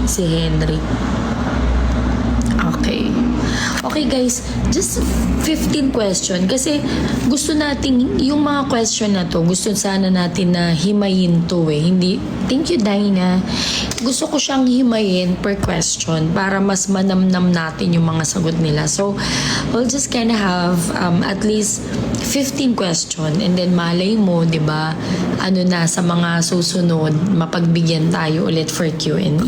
si Henrik. Okay. Okay guys, just 15 question kasi gusto nating yung mga question na to, gusto sana natin na himayin to hindi, thank you Dinah, gusto ko siyang himayin per question para mas manamnam natin yung mga sagot nila. So we'll just kinda have at least 15 question and then malay mo, diba, ano na sa mga susunod mapagbigyan tayo ulit for Q&A.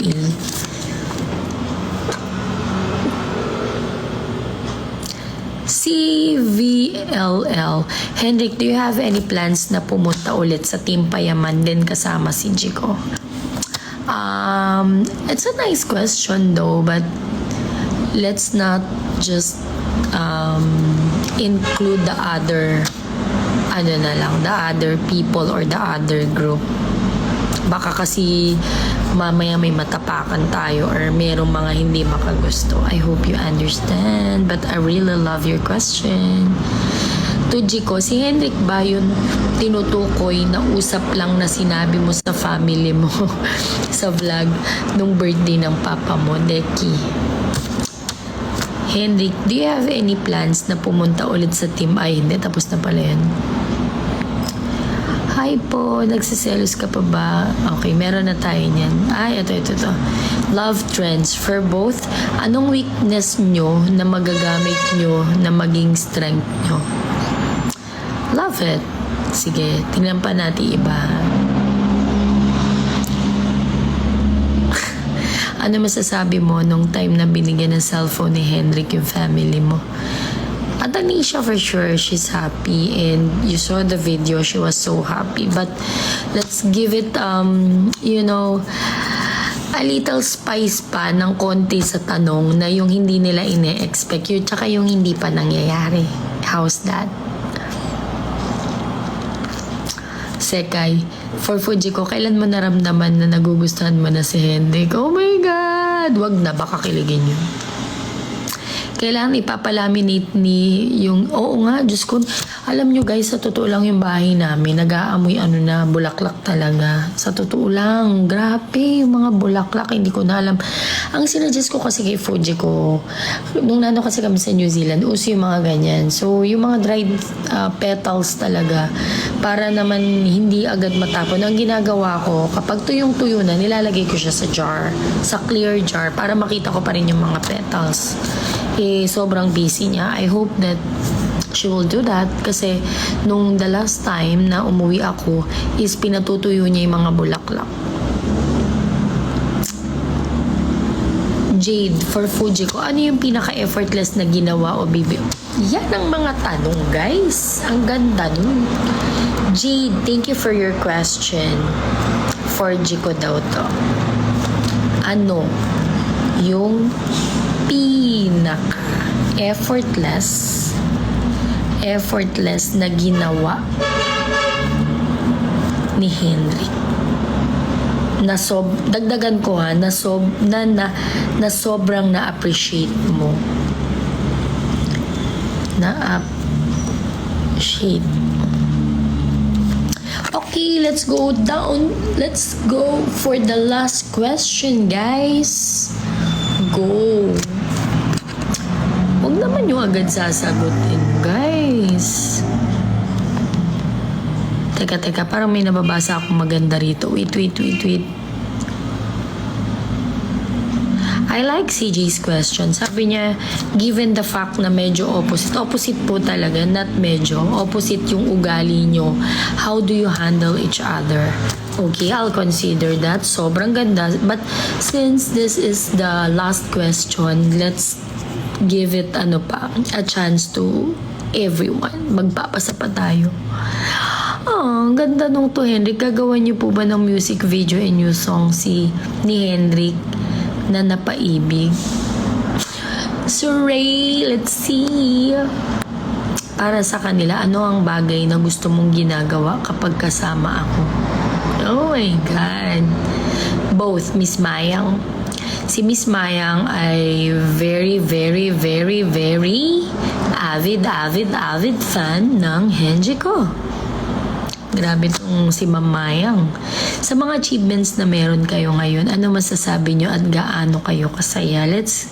CVLL. Henrik, do you have any plans na pumunta ulit sa Team Payaman din kasama si Jico? It's a nice question though, but let's not just include the other the other people or the other group. Baka kasi mamaya may matapakan tayo or merong mga hindi makagusto. I hope you understand, but I really love your question. To Jico, si Henrik ba yun tinutukoy na usap lang na sinabi mo sa family mo sa vlog nung birthday ng papa mo, Deki? Henrik, do you have any plans na pumunta ulit sa team? Ay, hindi. Tapos na pala yan. Hi po, nagsiselos ka pa ba? Okay, meron na tayo niyan. Ay, ito. Love trends for both. Anong weakness nyo na magagamit nyo na maging strength nyo? Love it. Sige, tingnan pa natin iba. Ano masasabi mo nung time na binigyan ng cellphone ni Henrik yung family mo? At Anisha, for sure, she's happy and you saw the video, she was so happy. But let's give it, a little spice pa ng konti sa tanong na yung hindi nila ine-expect yun, tsaka yung hindi pa nangyayari. How's that? Sekay, for Fujiko, kailan mo naramdaman na nagugustuhan mo na si Henrik? Oh my God! Wag na, baka kiligin yun. Kailangan ipapalaminate ni yung, oo nga, Diyos ko, alam nyo guys, sa totoo lang yung bahay namin, nag-aamoy bulaklak talaga. Sa totoo lang, grabe, yung mga bulaklak, hindi ko na alam. Ang sinadjust ko kasi kay Fuji ko, nung nano kasi kami sa New Zealand, uso yung mga ganyan. So, yung mga dried petals talaga, para naman hindi agad matapon. Ang ginagawa ko, kapag tuyong-tuyo na, nilalagay ko siya sa jar, sa clear jar, para makita ko pa rin yung mga petals. Sobrang busy niya. I hope that she will do that kasi nung the last time na umuwi ako is pinatutuyo niya yung mga bulaklak. Jade, for Fuji ko, ano yung pinaka-effortless na ginawa o bibi? Yan ang mga tanong, guys. Ang ganda nun. Jade, thank you for your question. For Jico daw to. Ano yung pinaka-effortless na ginawa ni Henrik? Dagdagan ko na sobrang na-appreciate mo. Na-appreciate. Okay, let's go down. Let's go for the last question, guys. Go. Huwag naman yung agad sasagutin, guys. Teka, parang may nababasa akong maganda rito. Wait. I like CJ's question. Sabi niya, given the fact na medyo opposite po talaga, not medyo, opposite yung ugali nyo, how do you handle each other? Okay, I'll consider that. Sobrang ganda. But since this is the last question, let's give it a chance to everyone. Magpapasa pa tayo. Ang ganda nung to, Henrik. Gagawan niyo po ba ng music video and new song ni Henrik na napaibig? So Ray, let's see. Para sa kanila, ano ang bagay na gusto mong ginagawa kapag kasama ako? Oh my God. Both, Miss Mayang. Si Miss Mayang ay very, very, very, very avid fan ng Henjiko. Grabe tong si Ma'am Mayang. Sa mga achievements na meron kayo ngayon, ano masasabi nyo at gaano kayo kasaya? Let's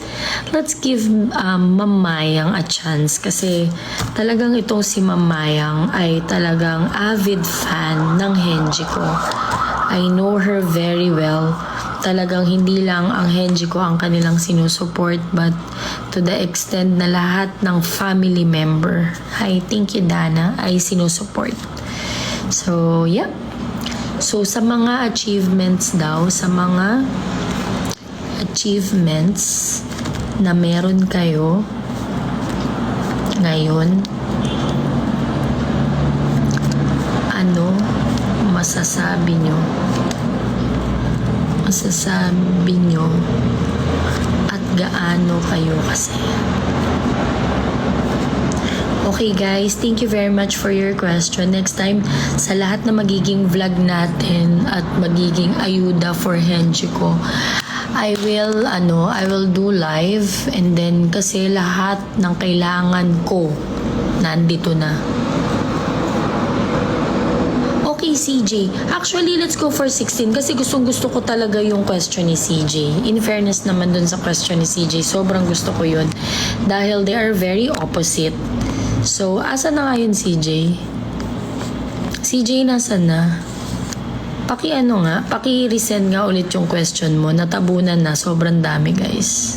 give Ma'am Mayang a chance kasi talagang itong si Ma'am Mayang ay talagang avid fan ng Henji ko. I know her very well. Talagang hindi lang ang Henji ko ang kanilang sinusupport but to the extent na lahat ng family member, hi, thank you Dana, ay sinusupport. So, yeah. So, sa mga achievements daw, sa mga achievements na meron kayo ngayon, ano masasabi nyo? Masasabi nyo at gaano kayo kasaya? Okay guys, thank you very much for your question. Next time, sa lahat na magiging vlog natin at magiging ayuda for Henji ko, I will do live and then kasi lahat ng kailangan ko nandito na. Okay, CJ. Actually, let's go for 16 kasi gustong-gusto ko talaga yung question ni CJ. In fairness naman dun sa question ni CJ, sobrang gusto ko yun. Dahil they are very opposite. So, asa na nga yun, CJ? CJ, nasa na? Paki-resend nga ulit yung question mo. Natabunan na. Sobrang dami, guys.